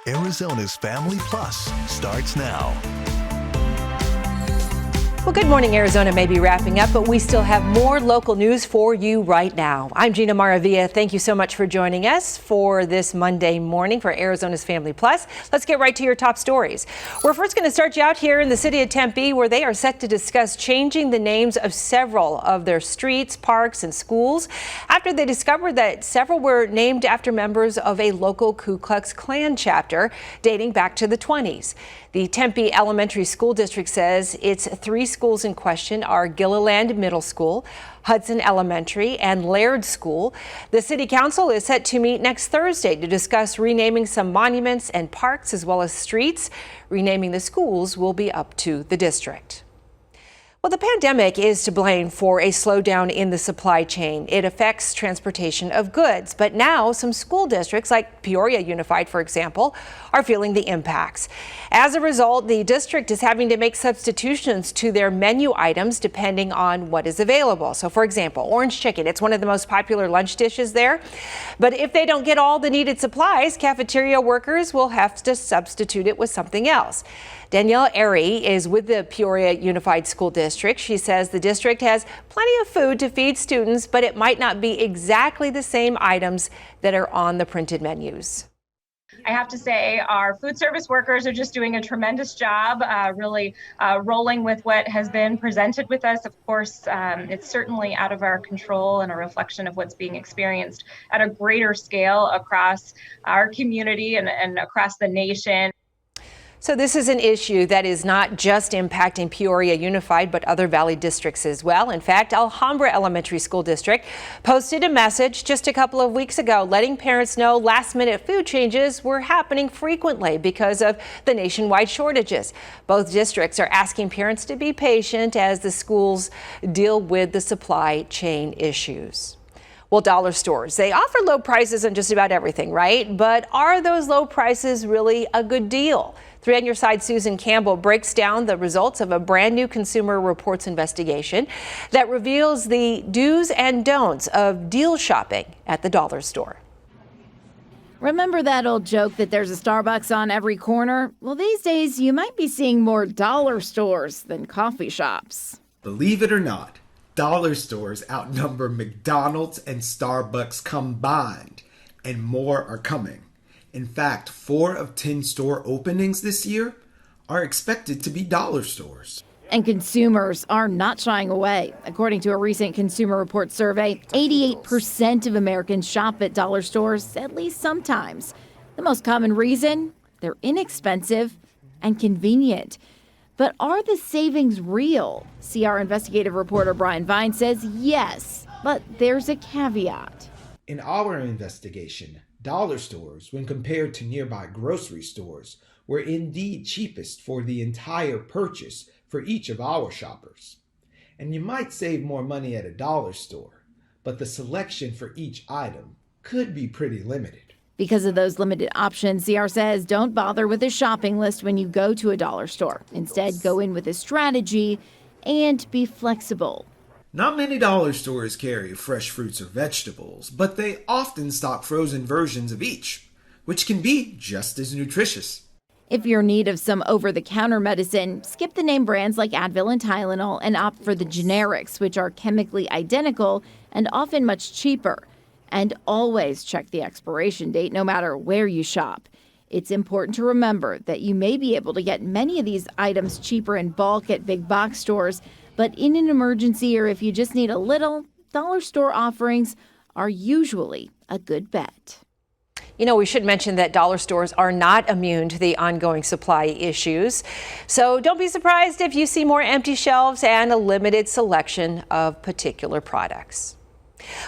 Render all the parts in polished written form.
Arizona's Family Plus starts now. Well, good morning. Arizona may be wrapping up, but we still have more local news for you right now. I'm Gina Maravilla. Thank you so much for joining us for this Monday morning for Arizona's Family Plus. Let's get right to your top stories. We're first going to start you out here in the city of Tempe, where they are set to discuss changing the names of several of their streets, parks, and schools after they discovered that several were named after members of a local Ku Klux Klan chapter dating back to the 20s. The Tempe Elementary School District says its three schools in question are Gilliland Middle School, Hudson Elementary, and Laird School. The City Council is set to meet next Thursday to discuss renaming some monuments and parks as well as streets. Renaming the schools will be up to the district. Well, the pandemic is to blame for a slowdown in the supply chain. It affects transportation of goods, but now some school districts like Peoria Unified, for example, are feeling the impacts. As a result, the district is having to make substitutions to their menu items depending on what is available. So, for example, orange chicken, it's one of the most popular lunch dishes there. But if they don't get all the needed supplies, cafeteria workers will have to substitute it with something else. Danielle Airy is with the Peoria Unified School District. She says the district has plenty of food to feed students, but it might not be exactly the same items that are on the printed menus. I have to say our food service workers are just doing a tremendous job, really rolling with what has been presented with us. Of course, it's certainly out of our control and a reflection of what's being experienced at a greater scale across our community and across the nation. So this is an issue that is not just impacting Peoria Unified, but other Valley districts as well. In fact, Alhambra Elementary School District posted a message just a couple of weeks ago letting parents know last-minute food changes were happening frequently because of the nationwide shortages. Both districts are asking parents to be patient as the schools deal with the supply chain issues. Well, dollar stores, they offer low prices on just about everything, right? But are those low prices really a good deal? 3 on Your Side Susan Campbell breaks down the results of a brand new Consumer Reports investigation that reveals the do's and don'ts of deal shopping at the dollar store. Remember that old joke that there's a Starbucks on every corner? Well, these days you might be seeing more dollar stores than coffee shops. Believe it or not, dollar stores outnumber McDonald's and Starbucks combined, and more are coming. In fact, 4 of 10 store openings this year are expected to be dollar stores. And consumers are not shying away. According to a recent Consumer Reports survey, 88% of Americans shop at dollar stores at least sometimes. The most common reason? They're inexpensive and convenient. But are the savings real? CR investigative reporter Brian Vine says yes, but there's a caveat. In our investigation, dollar stores, when compared to nearby grocery stores, were indeed cheapest for the entire purchase for each of our shoppers. And you might save more money at a dollar store, but the selection for each item could be pretty limited. Because of those limited options, CR says don't bother with a shopping list when you go to a dollar store. Instead, go in with a strategy and be flexible. Not many dollar stores carry fresh fruits or vegetables, but they often stock frozen versions of each, which can be just as nutritious. If you're in need of some over-the-counter medicine, skip the name brands like Advil and Tylenol and opt for the generics, which are chemically identical and often much cheaper. And always check the expiration date no matter where you shop. It's important to remember that you may be able to get many of these items cheaper in bulk at big box stores, but in an emergency or if you just need a little, dollar store offerings are usually a good bet. You know, we should mention that dollar stores are not immune to the ongoing supply issues. So don't be surprised if you see more empty shelves and a limited selection of particular products.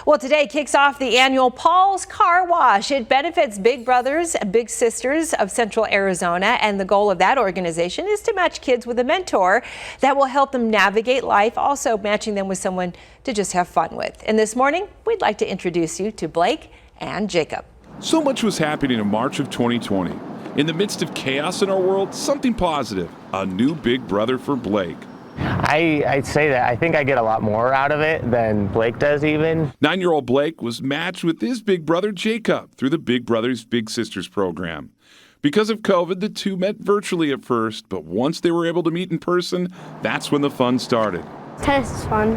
Well, today kicks off the annual Paul's Car Wash. It benefits big brothers and big sisters of Central Arizona, and the goal of that organization is to match kids with a mentor that will help them navigate life, also matching them with someone to just have fun with. And this morning, we'd like to introduce you to Blake and Jacob. So much was happening in March of 2020. In the midst of chaos in our world, something positive, a new big brother for Blake. I'd say that I think I get a lot more out of it than Blake does even. 9-year-old Blake was matched with his big brother Jacob through the Big Brothers Big Sisters program. Because of COVID, the two met virtually at first, but once they were able to meet in person, that's when the fun started. Tennis is fun.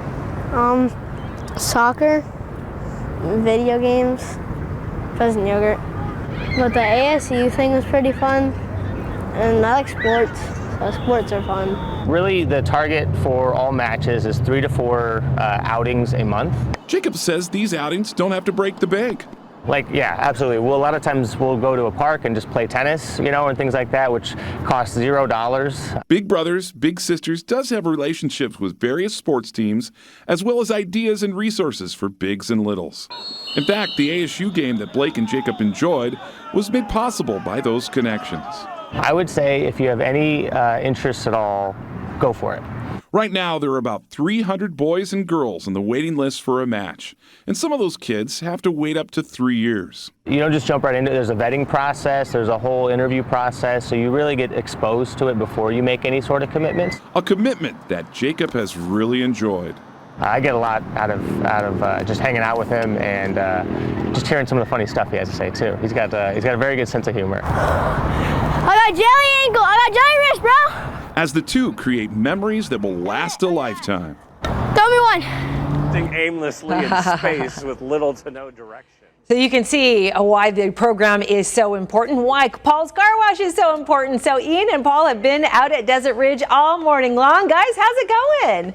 Soccer, video games, frozen yogurt. But the ASU thing was pretty fun, and I like sports, so sports are fun. Really, the target for all matches is 3 to 4 outings a month. Jacob says these outings don't have to break the bank. Yeah, absolutely. Well, a lot of times we'll go to a park and just play tennis, and things like that, which costs $0. Big Brothers Big Sisters does have relationships with various sports teams, as well as ideas and resources for bigs and littles. In fact, the ASU game that Blake and Jacob enjoyed was made possible by those connections. I would say if you have any interest at all, go for it. Right now, there are about 300 boys and girls on the waiting list for a match, and some of those kids have to wait up to 3 years. You don't just jump right into it. There's a vetting process, there's a whole interview process, so you really get exposed to it before you make any sort of commitments. A commitment that Jacob has really enjoyed. I get a lot out of just hanging out with him and just hearing some of the funny stuff he has to say too. He's got a very good sense of humor. I got jelly ankle, I got jelly wrist, bro! As the two create memories that will last a lifetime. Throw me one! Aimlessly in space with little to no direction. So you can see why the program is so important, why Paul's Car Wash is so important. So Ian and Paul have been out at Desert Ridge all morning long. Guys, how's it going?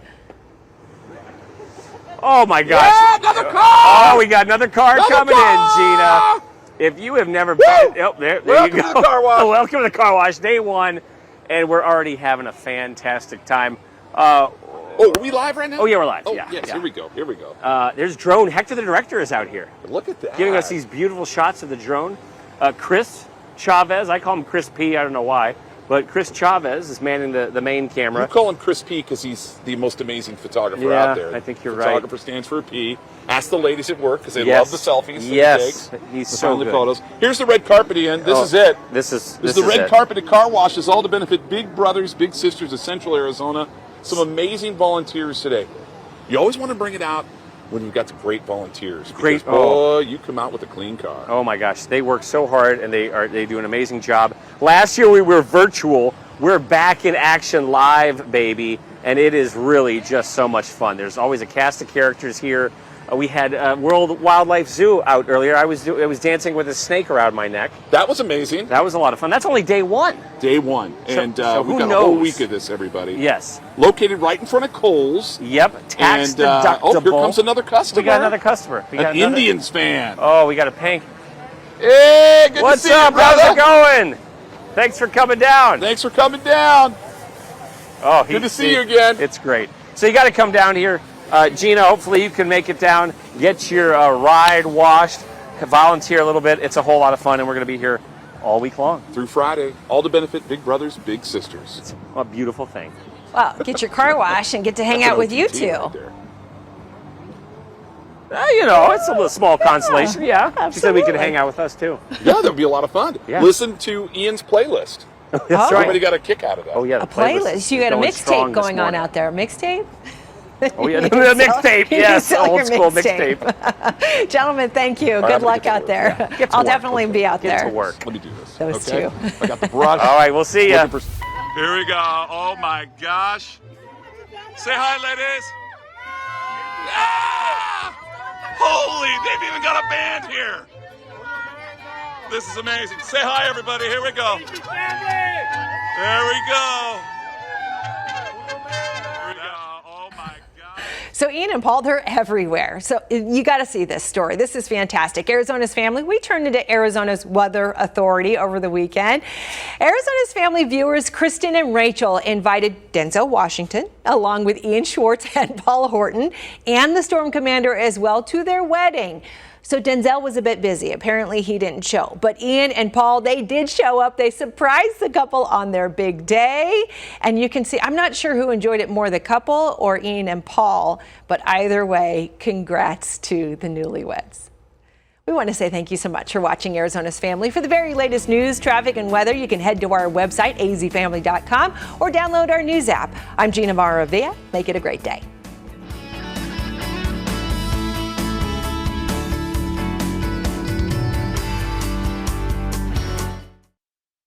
Oh my gosh. Yeah, another car! Oh, we got another car coming in, Gina. If you have never been, there you go. Welcome to the car wash. Welcome to the car wash, day one, and we're already having a fantastic time. Are we live right now? Oh yeah, we're live. Oh yeah, yes, yeah. here we go. There's drone. Hector the director is out here. Look at that. Giving us these beautiful shots of the drone. Chris Chavez, I call him Chris P. I don't know why, but Chris Chavez is manning the main camera. You call him Chris P because he's the most amazing photographer out there. I think you're right. Photographer stands for a P. Ask the ladies at work because they love the selfies. Yes, that he takes. he's The so family good. Photos. Here's the red carpet, Ian. This is it. This is the red it. carpeted car wash is all to benefit Big Brothers Big Sisters of Central Arizona. Some amazing volunteers today. You always want to bring it out when you've got some great volunteers. Great. Because, boy, you come out with a clean car. Oh my gosh, they work so hard and they do an amazing job. Last year we were virtual. We're back in action live, baby, and it is really just so much fun. There's always a cast of characters here. We had World Wildlife Zoo out earlier. I was dancing with a snake around my neck. That was amazing. That was a lot of fun. That's only day one. Day one. And so we've who got a knows? whole week of this, everybody. Yes. Located right in front of Kohl's. Yep. Tax And, deductible. here comes another customer. We got another customer. We got An another- Indians fan. Oh, we got a pink. Hey, good What's to see up? you, brother. How's it going? Thanks for coming down. Thanks for coming down. Oh, Good to see you again. It's great. So you got to come down here. Gina, hopefully you can make it down, get your ride washed, volunteer a little bit. It's a whole lot of fun, and we're going to be here all week long. Through Friday, all to benefit Big Brothers Big Sisters. It's a beautiful thing. Well, get your car washed and get to hang That's out an with you OTT two. right there. It's a little small consolation. Yeah. She said we could absolutely. hang out with us too. Yeah, that'd be a lot of fun. Yeah. Listen to Ian's playlist. That's Everybody right. got a kick out of that. Oh yeah, A the playlist. playlist. You got a going strong mixtape this going on morning. out there. Mixtape? Oh yeah, You the can sell- mixtape. you can Yes, sell your old school mixtape. Gentlemen, thank you. right, Good I'm gonna luck get to out work. there. Yeah, get to I'll work. definitely be out Get there. to work. Let me do this. Those okay? two. I got the brush. All right, we'll see you. Looking for- Here we go. Oh my gosh. Say hi, ladies. Ah! Holy, they've even got a band here. This is amazing. Say hi, everybody. Here we go. There we go. Here we go. Oh my God. So Ian and Paul, they're everywhere. So you got to see this story. This is fantastic. Arizona's Family, we turned into Arizona's Weather Authority over the weekend. Arizona's Family viewers, Kristen and Rachel, invited Denzel Washington, along with Ian Schwartz and Paul Horton, and the Storm Commander as well, to their wedding. So Denzel was a bit busy. Apparently he didn't show. But Ian and Paul, they did show up. They surprised the couple on their big day. And you can see, I'm not sure who enjoyed it more, the couple or Ian and Paul. But either way, congrats to the newlyweds. We want to say thank you so much for watching Arizona's Family. For the very latest news, traffic, and weather, you can head to our website, azfamily.com, or download our news app. I'm Gina Maravilla. Make it a great day.